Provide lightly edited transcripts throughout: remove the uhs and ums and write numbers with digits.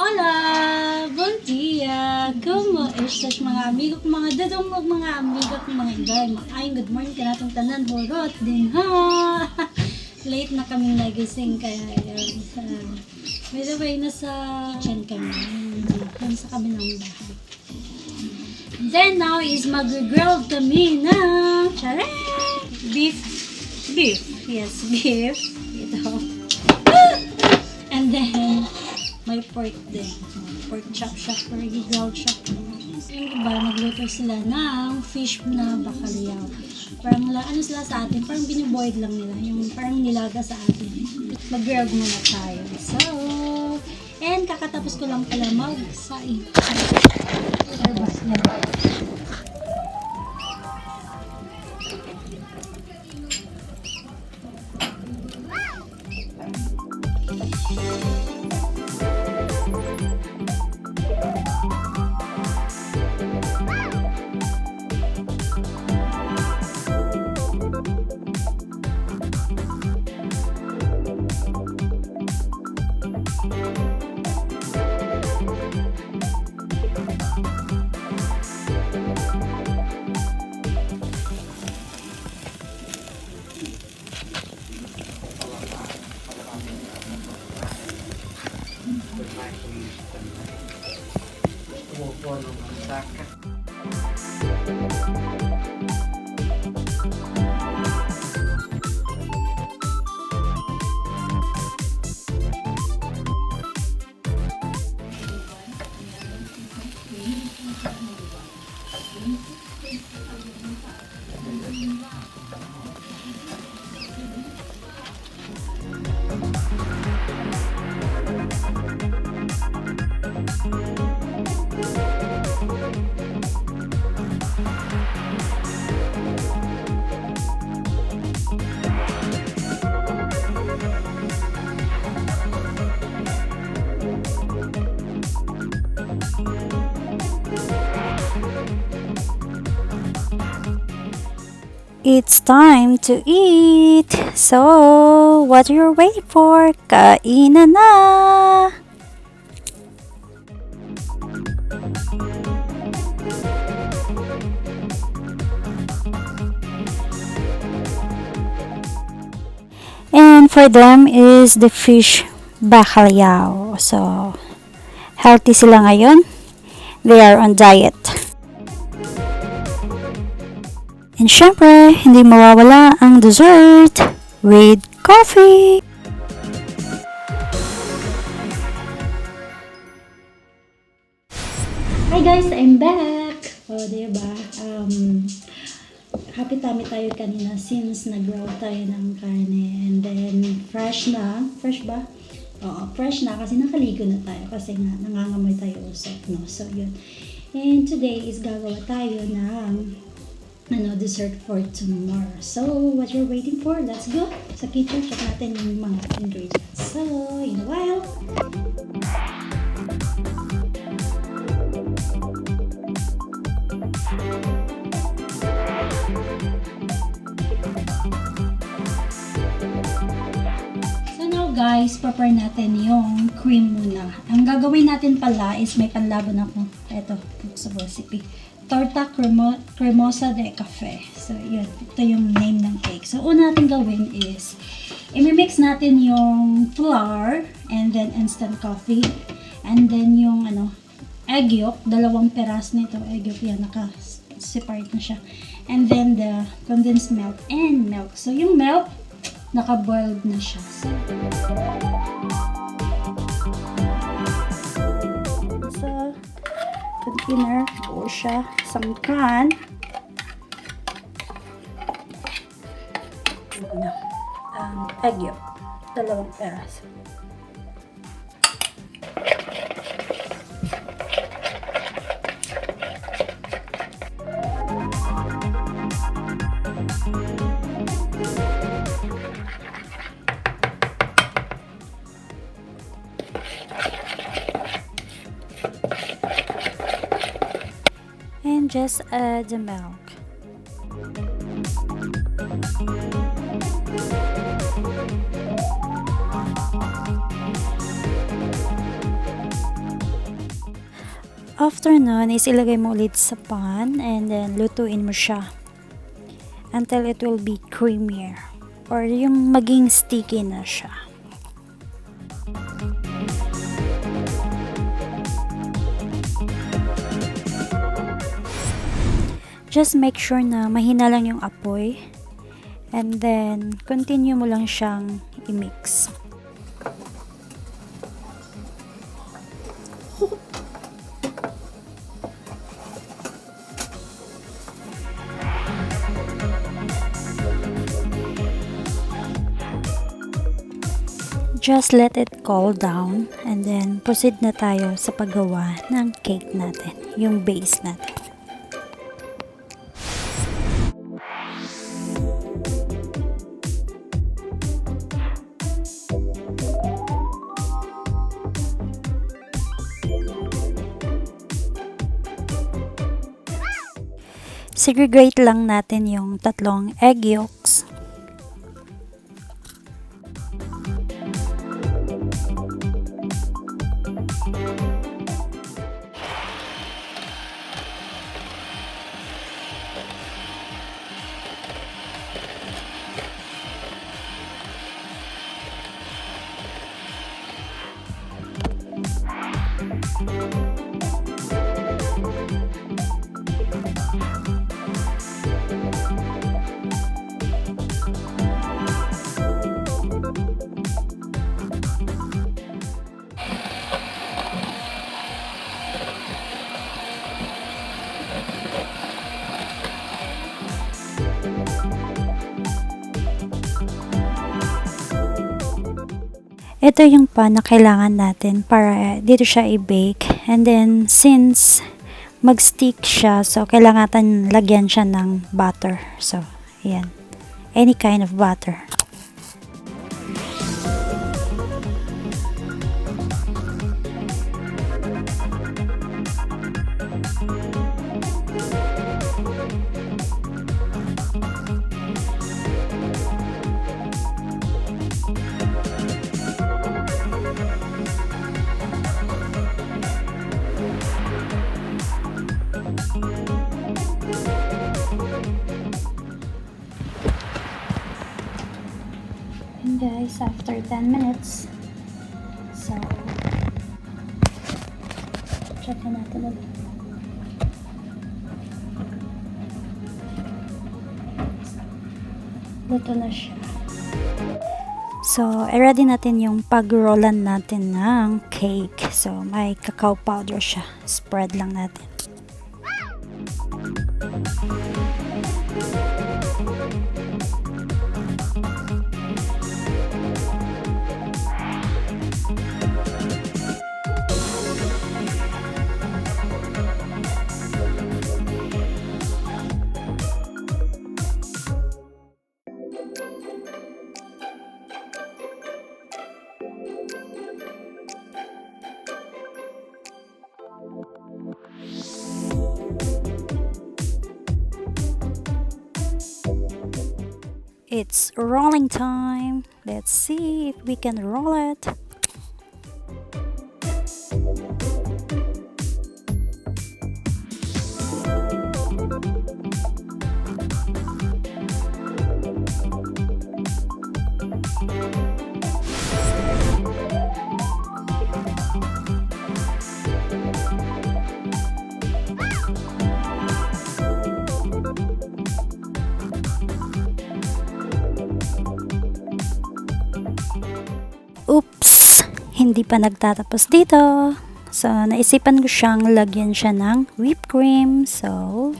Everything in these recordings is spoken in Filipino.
Hola! Bom dia! Como estas mga amigo ko, mga dadong mga amigo ko, mga igay, ay good morning ka natong tanan, horot din ha! Late na kaming nagising kaya by the way, nasa kitchen kami, sa kabilang bahay. Then now is mag-grill kami ng beef, yes, beef, ito. And then may pork din. Pork chop, or grilled chop. Yung iba, nagluto sila ng fish na bacalhau. Parang ano sila sa atin, parang biniboiled lang nila. Yung parang nilaga sa atin. Mag-grilled muna tayo. So, and kakatapos ko lang pala mag-saing. It's time to eat! So, what you're waiting for? Kainan na! And for them is the fish bacalhau. So, healthy sila ngayon. They are on diet. And syempre, hindi mawawala ang dessert with coffee. Hi guys, I'm back! O, diba? Happy tummy tayo kanina since nag-grow tayo ng karne. And then, fresh na. Fresh ba? Oo, fresh na kasi nakaligo na tayo. Kasi nga, nangangamoy tayo usok, no? So, yun. And today is gagawa tayo ng dessert for tomorrow. So, what you're waiting for? Let's go sa kitchen. Check natin yung mga ingredients. So, in a while. So now guys, prepare natin yung cream muna. Ang gagawin natin pala is may panlaban ako. Ito, sa recipe. Torta Cremosa de Cafe. So, yun. Ito yung name ng cake. So, una natin gawin is, i-mix natin yung flour and then instant coffee. And then yung, egg yolk. 2 peras nito. Egg yolk yan. Naka-separate na siya. And then the condensed milk and milk. So, yung milk, naka-boiled na siya. So, container, buo siya, isang can. Egg yolk, 2 peras. And just add the milk. After nun is ilagay mo ulit sa pan and then lutuin mo siya until it will be creamier or yung maging sticky na siya. Just make sure na mahina lang yung apoy and then continue mo lang siyang i-mix. Just let it cool down and then proceed na tayo sa paggawa ng cake natin, yung base natin. Segregate lang natin yung tatlong egg yolks. Ito yung pan na kailangan natin para dito siya i-bake. And then, since mag-stick siya, so kailangan natin lagyan siya ng butter. So, ayan. Any kind of butter. And guys, after 10 minutes, so check natin ulit. Luto na siya. So, i-ready natin yung pag-rollan natin ng cake. So, may cacao powder siya. Spread lang natin. It's rolling time. Let's see if we can roll it. Oops! Hindi pa nagtatapos dito. So, naisipan ko siyang lagyan siya ng whipped cream. So,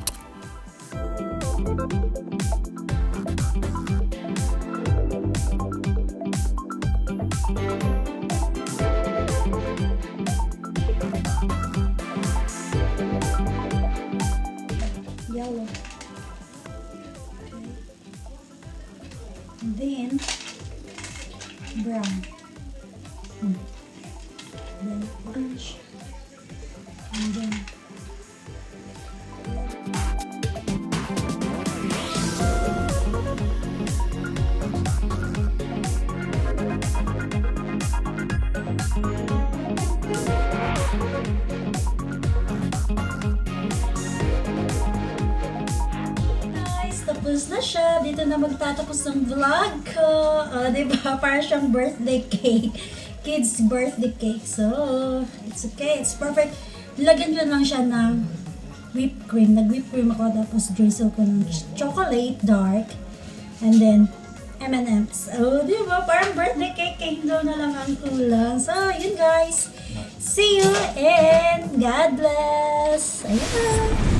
yellow. And then, brown. Then orange. And then dito na magtatapos ng vlog ko. Diba? Parang siyang birthday cake. Kids birthday cake. So, it's okay. It's perfect. Lagyan ko lang siya ng whipped cream. Nag-whipped cream ako. Tapos drizzle ko ng chocolate dark. And then, M&M's. Oh, diba? Parang birthday cake daw na lang ang kulang. So, yun guys. See you and God bless. Ayan.